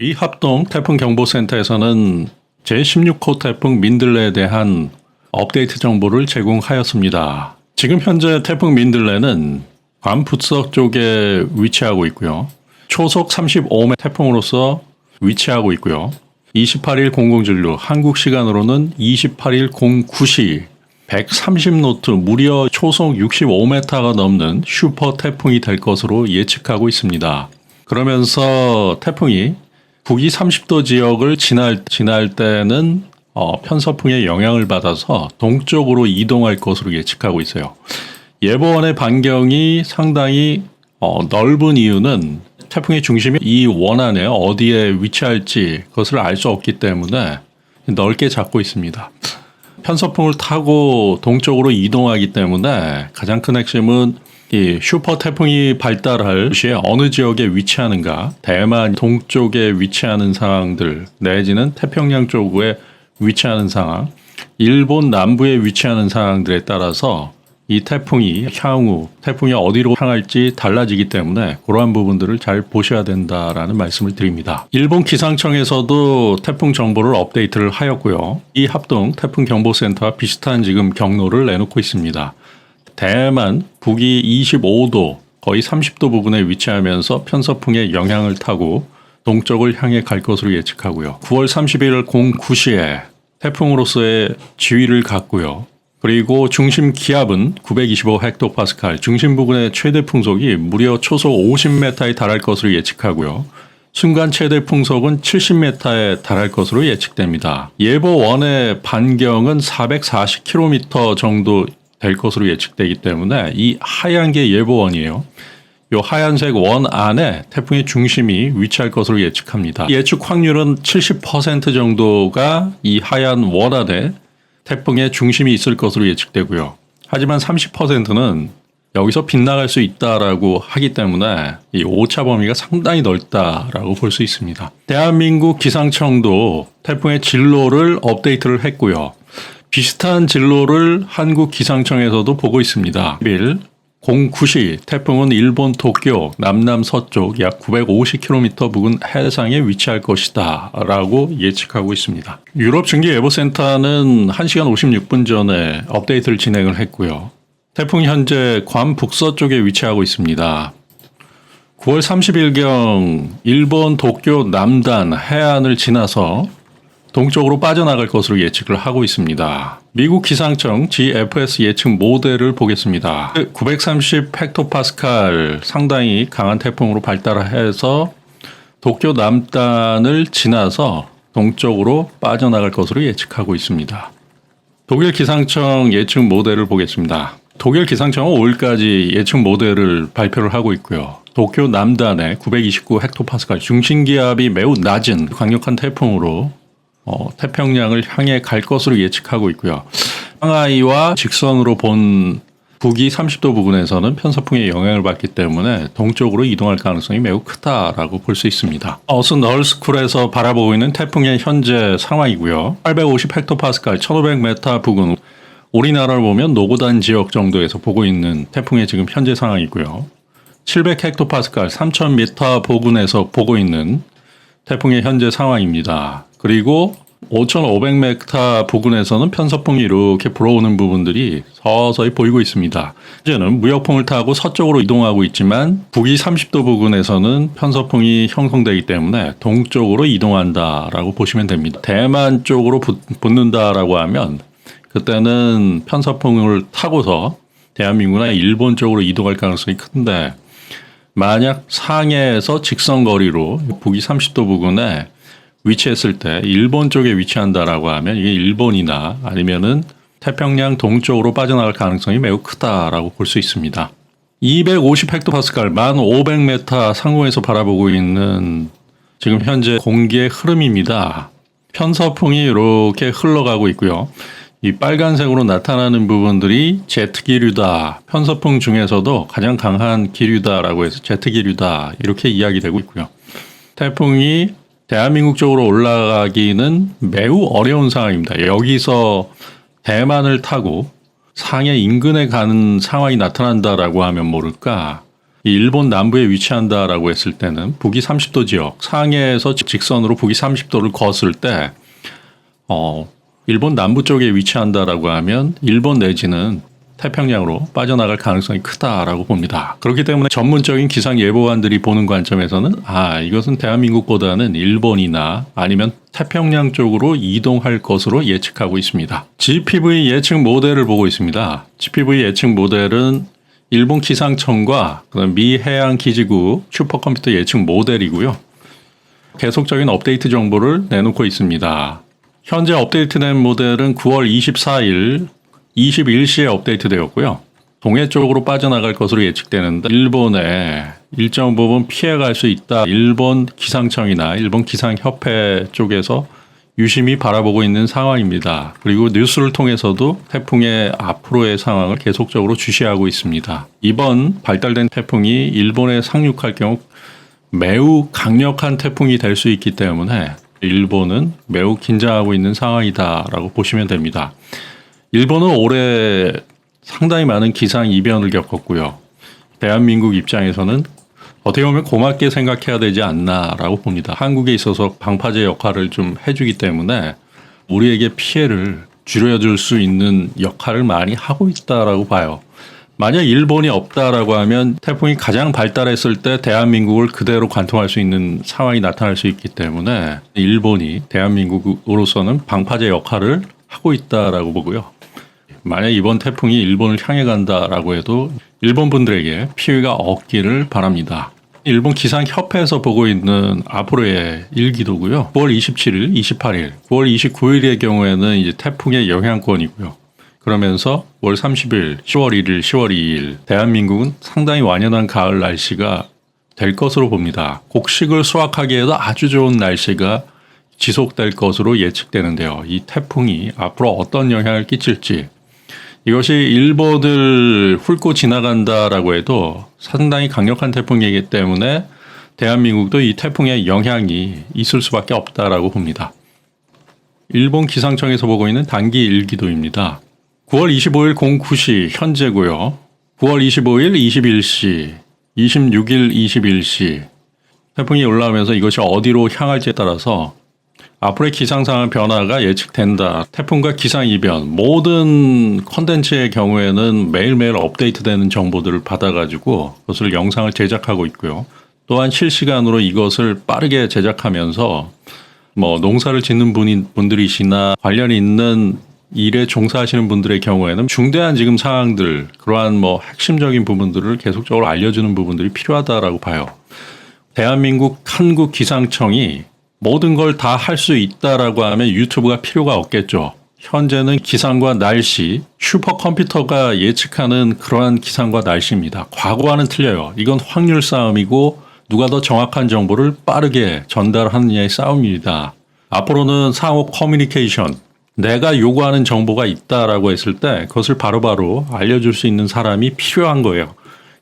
이 합동 태풍경보센터에서는 제16호 태풍 민들레에 대한 업데이트 정보를 제공하였습니다. 지금 현재 태풍 민들레는 괌 북서쪽에 위치하고 있고요. 초속 35m 태풍으로서 위치하고 있고요. 28일 00진로 한국 시간으로는 28일 09시 130노트 무려 초속 65m가 넘는 슈퍼 태풍이 될 것으로 예측하고 있습니다. 그러면서 태풍이 북위 30도 지역을 지날 때는 편서풍의 영향을 받아서 동쪽으로 이동할 것으로 예측하고 있어요. 예보원의 반경이 상당히 넓은 이유는 태풍의 중심이 이 원 안에 어디에 위치할지 그것을 알 수 없기 때문에 넓게 잡고 있습니다. 편서풍을 타고 동쪽으로 이동하기 때문에 가장 큰 핵심은 이 슈퍼 태풍이 발달할 시에 어느 지역에 위치하는가, 대만 동쪽에 위치하는 상황들 내지는 태평양 쪽에 위치하는 상황, 일본 남부에 위치하는 상황들에 따라서 이 태풍이 향후 태풍이 어디로 향할지 달라지기 때문에 그러한 부분들을 잘 보셔야 된다라는 말씀을 드립니다. 일본 기상청에서도 태풍 정보를 업데이트를 하였고요. 이 합동 태풍 경보센터와 비슷한 지금 경로를 내놓고 있습니다. 대만 북위 25도 거의 30도 부근에 위치하면서 편서풍의 영향을 타고 동쪽을 향해 갈 것으로 예측하고요. 9월 31일 09시에 태풍으로서의 지위를 갖고요. 그리고 중심 기압은 925헥토파스칼, 중심 부근의 최대 풍속이 무려 초속 50m에 달할 것으로 예측하고요. 순간 최대 풍속은 70m에 달할 것으로 예측됩니다. 예보원의 반경은 440km 정도 될 것으로 예측되기 때문에 이 하얀 게 예보원이에요. 이 하얀색 원 안에 태풍의 중심이 위치할 것으로 예측합니다. 예측 확률은 70% 정도가 이 하얀 원 안에 태풍의 중심이 있을 것으로 예측되고요. 하지만 30%는 여기서 빗나갈 수 있다라고 하기 때문에 이 오차 범위가 상당히 넓다라고 볼 수 있습니다. 대한민국 기상청도 태풍의 진로를 업데이트를 했고요. 비슷한 진로를 한국 기상청에서도 보고 있습니다. 1일 09시 태풍은 일본 도쿄 남남서쪽 약 950km 부근 해상에 위치할 것이다 라고 예측하고 있습니다. 유럽 중기예보센터는 1시간 56분 전에 업데이트를 진행을 했고요. 태풍이 현재 괌 북서쪽에 위치하고 있습니다. 9월 30일경 일본 도쿄 남단 해안을 지나서 동쪽으로 빠져나갈 것으로 예측을 하고 있습니다. 미국 기상청 GFS 예측 모델을 보겠습니다. 930헥토파스칼 상당히 강한 태풍으로 발달해서 도쿄 남단을 지나서 동쪽으로 빠져나갈 것으로 예측하고 있습니다. 독일 기상청 예측 모델을 보겠습니다. 독일 기상청은 5일까지 예측 모델을 발표를 하고 있고요. 도쿄 남단에 929헥토파스칼 중심기압이 매우 낮은 강력한 태풍으로 태평양을 향해 갈 것으로 예측하고 있고요. 상하이와 직선으로 본 북위 30도 부근에서는 편서풍의 영향을 받기 때문에 동쪽으로 이동할 가능성이 매우 크다라고 볼 수 있습니다. 어스널스쿨에서 바라보고 있는 태풍의 현재 상황이고요. 850헥토파스칼 1500m 부근 우리나라를 보면 노고단 지역 정도에서 보고 있는 태풍의 지금 현재 상황이고요. 700헥토파스칼 3000m 부근에서 보고 있는 태풍의 현재 상황입니다. 그리고 5,500m 부근에서는 편서풍이 이렇게 불어오는 부분들이 서서히 보이고 있습니다. 현재는 무역풍을 타고 서쪽으로 이동하고 있지만 북위 30도 부근에서는 편서풍이 형성되기 때문에 동쪽으로 이동한다라고 보시면 됩니다. 대만 쪽으로 붙는다라고 하면 그때는 편서풍을 타고서 대한민국이나 일본 쪽으로 이동할 가능성이 큰데 만약 상해에서 직선거리로 북위 30도 부근에 위치했을 때 일본 쪽에 위치한다라고 하면 이게 일본이나 아니면은 태평양 동쪽으로 빠져나갈 가능성이 매우 크다라고 볼 수 있습니다. 250헥토파스칼 1500m 상공에서 바라보고 있는 지금 현재 공기의 흐름입니다. 편서풍이 이렇게 흘러가고 있고요. 이 빨간색으로 나타나는 부분들이 제트 기류다. 편서풍 중에서도 가장 강한 기류다라고 해서 제트 기류다. 이렇게 이야기되고 있고요. 태풍이 대한민국 쪽으로 올라가기는 매우 어려운 상황입니다. 여기서 대만을 타고 상해 인근에 가는 상황이 나타난다라고 하면 모를까 이 일본 남부에 위치한다라고 했을 때는 북위 30도 지역, 상해에서 직선으로 북위 30도를 걷을 때 일본 남부 쪽에 위치한다라고 하면 일본 내지는 태평양으로 빠져나갈 가능성이 크다라고 봅니다. 그렇기 때문에 전문적인 기상 예보관들이 보는 관점에서는 이것은 대한민국보다는 일본이나 아니면 태평양 쪽으로 이동할 것으로 예측하고 있습니다. GPV 예측 모델을 보고 있습니다. GPV 예측 모델은 일본 기상청과 미 해양기지국 슈퍼컴퓨터 예측 모델이고요. 계속적인 업데이트 정보를 내놓고 있습니다. 현재 업데이트된 모델은 9월 24일 21시에 업데이트되었고요. 동해 쪽으로 빠져나갈 것으로 예측되는데 일본에 일정 부분 피해갈 수 있다. 일본 기상청이나 일본 기상협회 쪽에서 유심히 바라보고 있는 상황입니다. 그리고 뉴스를 통해서도 태풍의 앞으로의 상황을 계속적으로 주시하고 있습니다. 이번 발달된 태풍이 일본에 상륙할 경우 매우 강력한 태풍이 될 수 있기 때문에 일본은 매우 긴장하고 있는 상황이다라고 보시면 됩니다. 일본은 올해 상당히 많은 기상 이변을 겪었고요. 대한민국 입장에서는 어떻게 보면 고맙게 생각해야 되지 않나라고 봅니다. 한국에 있어서 방파제 역할을 좀 해주기 때문에 우리에게 피해를 줄여줄 수 있는 역할을 많이 하고 있다라고 봐요. 만약 일본이 없다라고 하면 태풍이 가장 발달했을 때 대한민국을 그대로 관통할 수 있는 상황이 나타날 수 있기 때문에 일본이 대한민국으로서는 방파제 역할을 하고 있다라고 보고요. 만약 이번 태풍이 일본을 향해 간다라고 해도 일본 분들에게 피해가 없기를 바랍니다. 일본 기상협회에서 보고 있는 앞으로의 일기도고요. 9월 27일, 28일, 9월 29일의 경우에는 이제 태풍의 영향권이고요. 그러면서 9월 30일, 10월 1일, 10월 2일 대한민국은 상당히 완연한 가을 날씨가 될 것으로 봅니다. 곡식을 수확하기에도 아주 좋은 날씨가 지속될 것으로 예측되는데요. 이 태풍이 앞으로 어떤 영향을 끼칠지 이것이 일본을 훑고 지나간다라고 해도 상당히 강력한 태풍이기 때문에 대한민국도 이 태풍의 영향이 있을 수밖에 없다라고 봅니다. 일본 기상청에서 보고 있는 단기 일기도입니다. 9월 25일 09시 현재고요. 9월 25일 21시, 26일 21시 태풍이 올라오면서 이것이 어디로 향할지에 따라서 앞으로의 기상 상황 변화가 예측된다. 태풍과 기상 이변 모든 컨텐츠의 경우에는 매일매일 업데이트되는 정보들을 받아가지고 그것을 영상을 제작하고 있고요. 또한 실시간으로 이것을 빠르게 제작하면서 농사를 짓는 분들이시나 관련이 있는 일에 종사하시는 분들의 경우에는 중대한 지금 상황들, 그러한 핵심적인 부분들을 계속적으로 알려주는 부분들이 필요하다라고 봐요. 대한민국 한국기상청이 모든 걸 다 할 수 있다라고 하면 유튜브가 필요가 없겠죠. 현재는 기상과 날씨, 슈퍼컴퓨터가 예측하는 그러한 기상과 날씨입니다. 과거와는 틀려요. 이건 확률 싸움이고 누가 더 정확한 정보를 빠르게 전달하느냐의 싸움입니다. 앞으로는 상호 커뮤니케이션, 내가 요구하는 정보가 있다라고 했을 때 그것을 바로바로 알려줄 수 있는 사람이 필요한 거예요.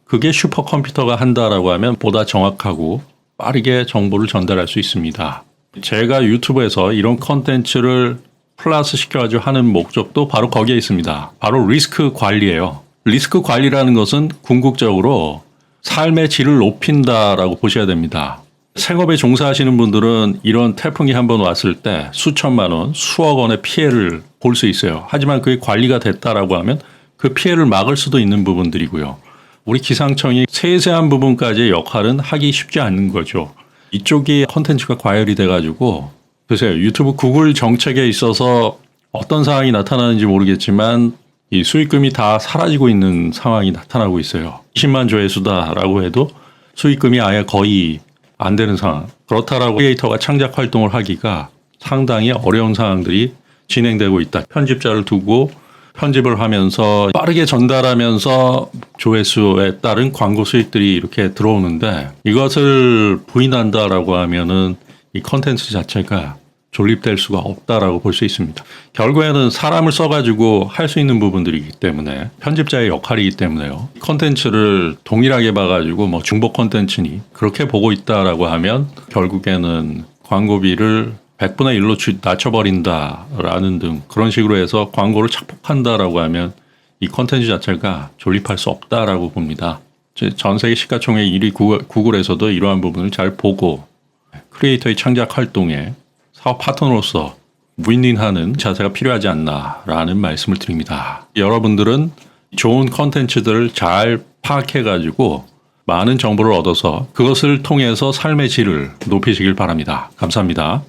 그게 슈퍼컴퓨터가 한다라고 하면 보다 정확하고 빠르게 정보를 전달할 수 있습니다. 제가 유튜브에서 이런 컨텐츠를 플러스 시켜가지고 하는 목적도 바로 거기에 있습니다. 바로 리스크 관리예요. 리스크 관리라는 것은 궁극적으로 삶의 질을 높인다라고 보셔야 됩니다. 생업에 종사하시는 분들은 이런 태풍이 한번 왔을 때 수천만 원, 수억 원의 피해를 볼 수 있어요. 하지만 그게 관리가 됐다라고 하면 그 피해를 막을 수도 있는 부분들이고요. 우리 기상청이 세세한 부분까지의 역할은 하기 쉽지 않는 거죠. 이쪽이 컨텐츠가 과열이 돼가지고 보세요. 유튜브 구글 정책에 있어서 어떤 상황이 나타나는지 모르겠지만 이 수익금이 다 사라지고 있는 상황이 나타나고 있어요. 20만 조회수다라고 해도 수익금이 아예 거의 안 되는 상황. 그렇다라고 크리에이터가 창작 활동을 하기가 상당히 어려운 상황들이 진행되고 있다. 편집자를 두고 편집을 하면서 빠르게 전달하면서 조회수에 따른 광고 수익들이 이렇게 들어오는데 이것을 부인한다라고 하면은 이 컨텐츠 자체가 존립될 수가 없다라고 볼 수 있습니다. 결국에는 사람을 써가지고 할 수 있는 부분들이기 때문에 편집자의 역할이기 때문에요. 컨텐츠를 동일하게 봐가지고 중복 컨텐츠니 그렇게 보고 있다라고 하면 결국에는 광고비를 100분의 1로 낮춰버린다라는 등 그런 식으로 해서 광고를 착복한다라고 하면 이 컨텐츠 자체가 존립할 수 없다라고 봅니다. 전 세계 시가총액 1위 구글에서도 이러한 부분을 잘 보고 크리에이터의 창작 활동에 사업 파트너로서 윈윈하는 자세가 필요하지 않나라는 말씀을 드립니다. 여러분들은 좋은 컨텐츠들을 잘 파악해가지고 많은 정보를 얻어서 그것을 통해서 삶의 질을 높이시길 바랍니다. 감사합니다.